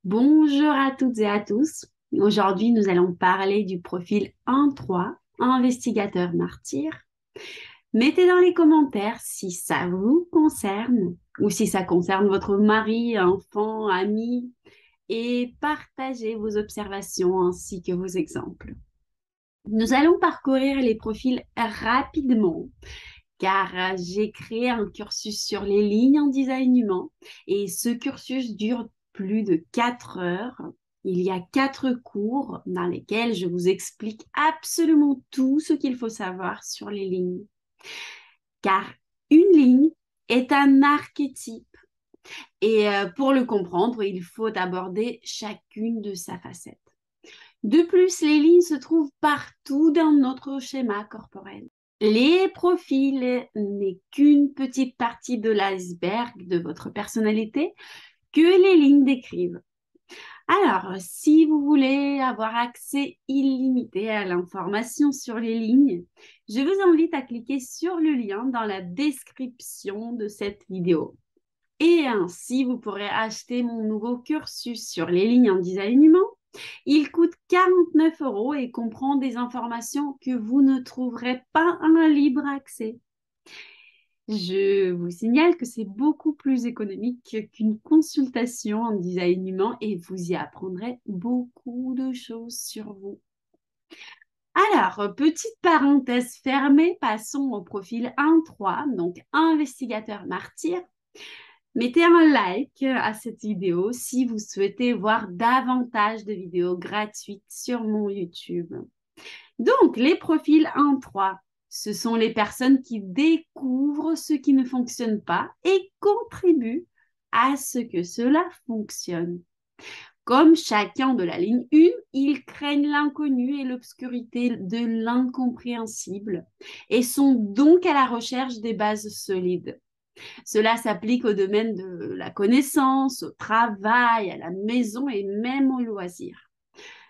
Bonjour à toutes et à tous. Aujourd'hui, nous allons parler du profil 1-3, investigateur martyr. Mettez dans les commentaires si ça vous concerne ou si ça concerne votre mari, enfant, ami et partagez vos observations ainsi que vos exemples. Nous allons parcourir les profils rapidement car j'ai créé un cursus sur les lignes en design humain et ce cursus dure plus de 4 heures. Il y a 4 cours dans lesquels je vous explique absolument tout ce qu'il faut savoir sur les lignes. Car une ligne est un archétype et pour le comprendre, il faut aborder chacune de sa facette. De plus, les lignes se trouvent partout dans notre schéma corporel. Les profils n'est qu'une petite partie de l'iceberg de votre personnalité que les lignes décrivent. Alors, si vous voulez avoir accès illimité à l'information sur les lignes, je vous invite à cliquer sur le lien dans la description de cette vidéo. Et ainsi, vous pourrez acheter mon nouveau cursus sur les lignes en design humain. Il coûte 49 € et comprend des informations que vous ne trouverez pas en libre accès. Je vous signale que c'est beaucoup plus économique qu'une consultation en design humain et vous y apprendrez beaucoup de choses sur vous. Alors, petite parenthèse fermée, passons au profil 1-3, donc investigateur martyr. Mettez un like à cette vidéo si vous souhaitez voir davantage de vidéos gratuites sur mon YouTube. Donc, les profils 1-3, ce sont les personnes qui découvrent ce qui ne fonctionne pas et contribuent à ce que cela fonctionne. Comme chacun de la ligne 1, ils craignent l'inconnu et l'obscurité de l'incompréhensible et sont donc à la recherche des bases solides. Cela s'applique au domaine de la connaissance, au travail, à la maison et même aux loisirs.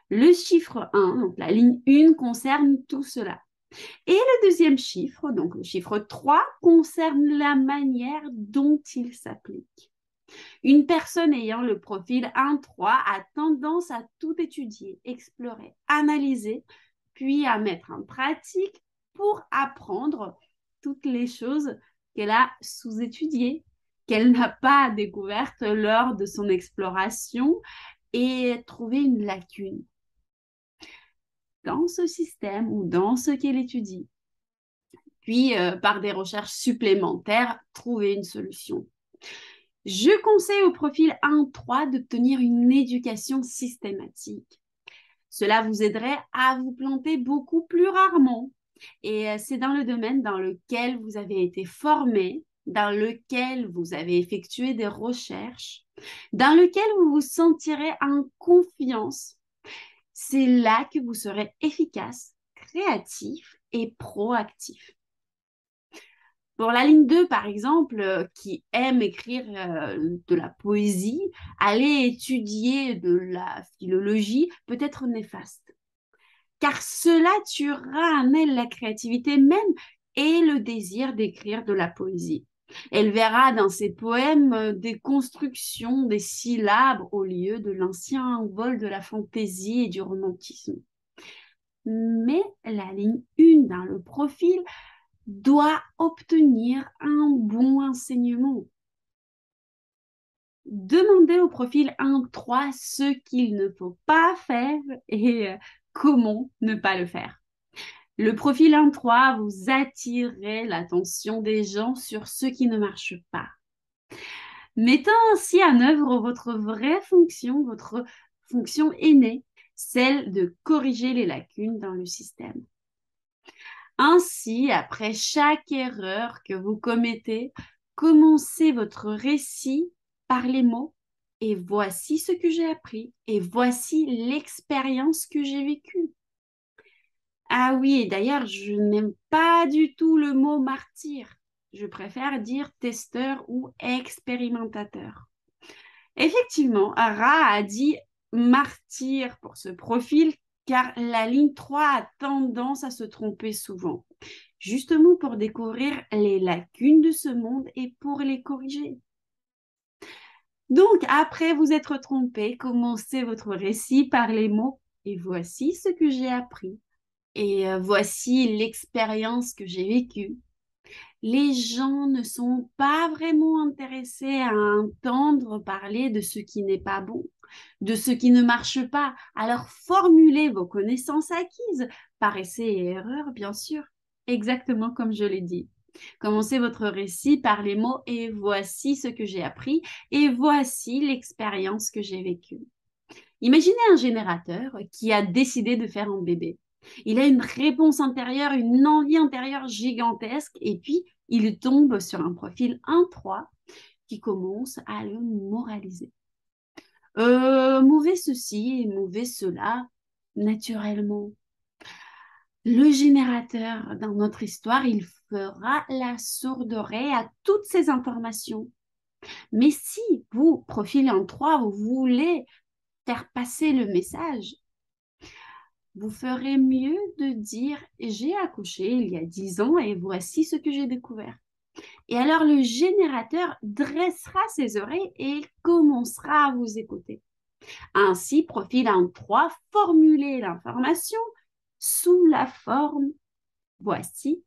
Le chiffre 1, donc la ligne 1, concerne tout cela. Et le deuxième chiffre, donc le chiffre 3, concerne la manière dont il s'applique. Une personne ayant le profil 1-3 a tendance à tout étudier, explorer, analyser, puis à mettre en pratique pour apprendre toutes les choses qu'elle a sous-étudiées, qu'elle n'a pas découvertes lors de son exploration et trouver une lacune dans ce système ou dans ce qu'elle étudie. Puis, par des recherches supplémentaires, trouver une solution. Je conseille au profil 1-3 d'obtenir une éducation systématique. Cela vous aiderait à vous planter beaucoup plus rarement. Et c'est dans le domaine dans lequel vous avez été formé, dans lequel vous avez effectué des recherches, dans lequel vous vous sentirez en confiance. C'est là que vous serez efficace, créatif et proactif. Pour la ligne 2, par exemple, qui aime écrire de la poésie, aller étudier de la philologie peut être néfaste, car cela tuera en elle la créativité même et le désir d'écrire de la poésie. Elle verra dans ses poèmes des constructions, des syllabes au lieu de l'ancien vol de la fantaisie et du romantisme. Mais la ligne 1 dans le profil doit obtenir un bon enseignement. Demandez au profil 1-3 ce qu'il ne faut pas faire et comment ne pas le faire. Le profil 1-3 vous attirerait l'attention des gens sur ce qui ne marche pas. Mettant ainsi en œuvre votre vraie fonction, votre fonction innée, celle de corriger les lacunes dans le système. Ainsi, après chaque erreur que vous commettez, commencez votre récit par les mots et voici ce que j'ai appris et voici l'expérience que j'ai vécue. Ah oui, et d'ailleurs, je n'aime pas du tout le mot martyr. Je préfère dire testeur ou expérimentateur. Effectivement, Ra a dit martyr pour ce profil car la ligne 3 a tendance à se tromper souvent, justement pour découvrir les lacunes de ce monde et pour les corriger. Donc, après vous être trompé, commencez votre récit par les mots «Et voici ce que j'ai appris» et «Voici l'expérience que j'ai vécue». Les gens ne sont pas vraiment intéressés à entendre parler de ce qui n'est pas bon, de ce qui ne marche pas. Alors formulez vos connaissances acquises par essai et erreur, bien sûr, exactement comme je l'ai dit. Commencez votre récit par les mots «Et voici ce que j'ai appris» et «Voici l'expérience que j'ai vécue». Imaginez un générateur qui a décidé de faire un bébé. Il a une réponse intérieure, une envie intérieure gigantesque, et puis il tombe sur un profil 1-3 qui commence à le moraliser. Mauvais ceci et mauvais cela, naturellement. Le générateur, dans notre histoire, il fera la sourde oreille à toutes ces informations. Mais si vous, profil 1-3, vous voulez faire passer le message, vous ferez mieux de dire j'ai accouché il y a 10 ans et voici ce que j'ai découvert. Et alors le générateur dressera ses oreilles et il commencera à vous écouter. Ainsi, profil 1-3, formulez l'information sous la forme voici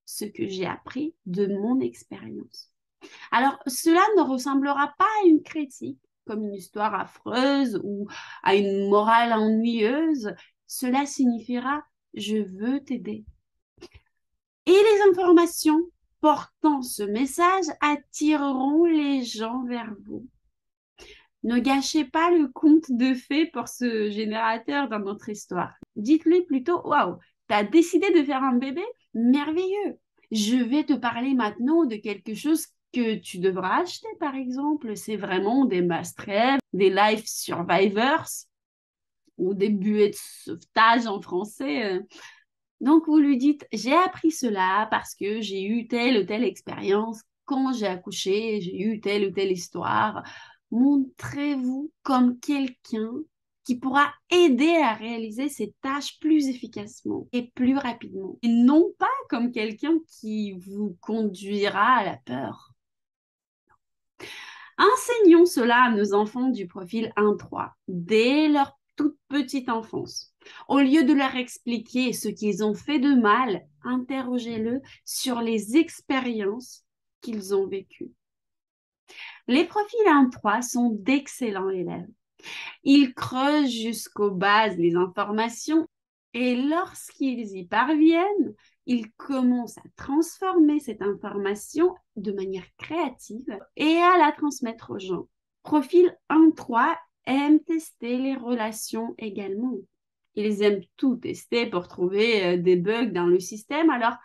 ce que j'ai appris de mon expérience. Alors, cela ne ressemblera pas à une critique, comme une histoire affreuse ou à une morale ennuyeuse. Cela signifiera je veux t'aider. Et les informations portant ce message attireront les gens vers vous. Ne gâchez pas le conte de fées pour ce générateur dans notre histoire. Dites-lui plutôt waouh, tu as décidé de faire un bébé? Merveilleux. Je vais te parler maintenant de quelque chose que tu devras acheter, par exemple. C'est vraiment des must-have, des life survivors ou des buées de sauvetage en français. Donc, vous lui dites, j'ai appris cela parce que j'ai eu telle ou telle expérience. Quand j'ai accouché, j'ai eu telle ou telle histoire. Montrez-vous comme quelqu'un qui pourra aider à réaliser ces tâches plus efficacement et plus rapidement. Et non pas comme quelqu'un qui vous conduira à la peur. Enseignons cela à nos enfants du profil 1-3 dès leur toute petite enfance. Au lieu de leur expliquer ce qu'ils ont fait de mal, interrogez-le sur les expériences qu'ils ont vécues. Les profils 1-3 sont d'excellents élèves. Ils creusent jusqu'aux bases les informations et lorsqu'ils y parviennent, ils commencent à transformer cette information de manière créative et à la transmettre aux gens. Profil 1-3 aime tester les relations également. Ils aiment tout tester pour trouver des bugs dans le système. Alors,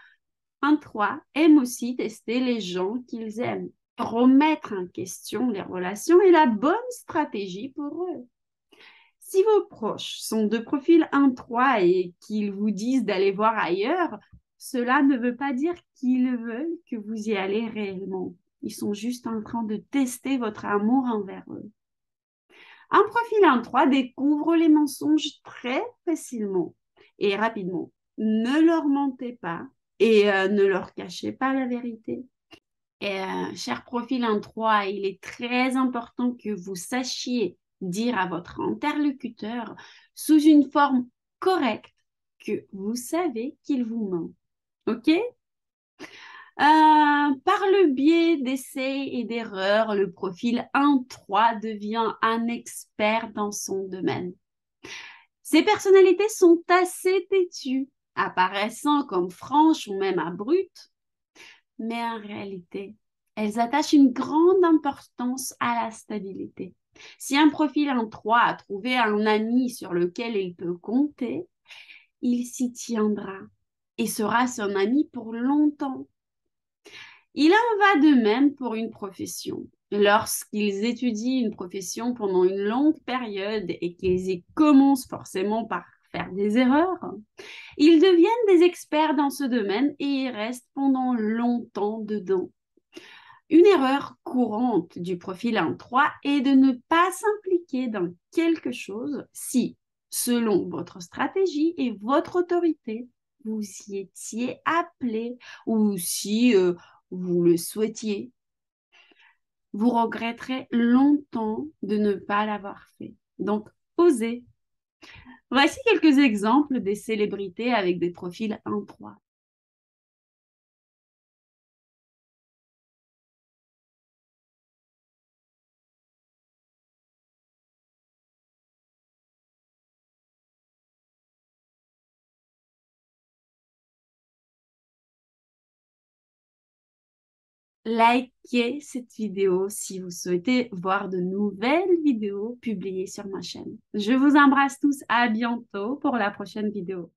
1-3 aime aussi tester les gens qu'ils aiment. Remettre en question les relations est la bonne stratégie pour eux. Si vos proches sont de profil 1-3 et qu'ils vous disent d'aller voir ailleurs, cela ne veut pas dire qu'ils veulent que vous y allez réellement. Ils sont juste en train de tester votre amour envers eux. Un profil 1-3 découvre les mensonges très facilement et rapidement. Ne leur mentez pas et ne leur cachez pas la vérité. Et, cher profil 1-3, il est très important que vous sachiez dire à votre interlocuteur sous une forme correcte que vous savez qu'il vous ment. OK? Par le biais d'essais et d'erreurs, le profil 1-3 devient un expert dans son domaine. Ces personnalités sont assez têtues, apparaissant comme franches ou même abruptes, mais en réalité, elles attachent une grande importance à la stabilité. Si un profil 1-3 a trouvé un ami sur lequel il peut compter, il s'y tiendra et sera son ami pour longtemps. Il en va de même pour une profession. Lorsqu'ils étudient une profession pendant une longue période et qu'ils y commencent forcément par faire des erreurs, ils deviennent des experts dans ce domaine et y restent pendant longtemps dedans. Une erreur courante du profil 1-3 est de ne pas s'impliquer dans quelque chose si, selon votre stratégie et votre autorité, vous y étiez appelé ou si vous le souhaitiez. Vous regretterez longtemps de ne pas l'avoir fait. Donc, osez. Voici quelques exemples des célébrités avec des profils 1-3. Likez cette vidéo si vous souhaitez voir de nouvelles vidéos publiées sur ma chaîne. Je vous embrasse tous. À bientôt pour la prochaine vidéo.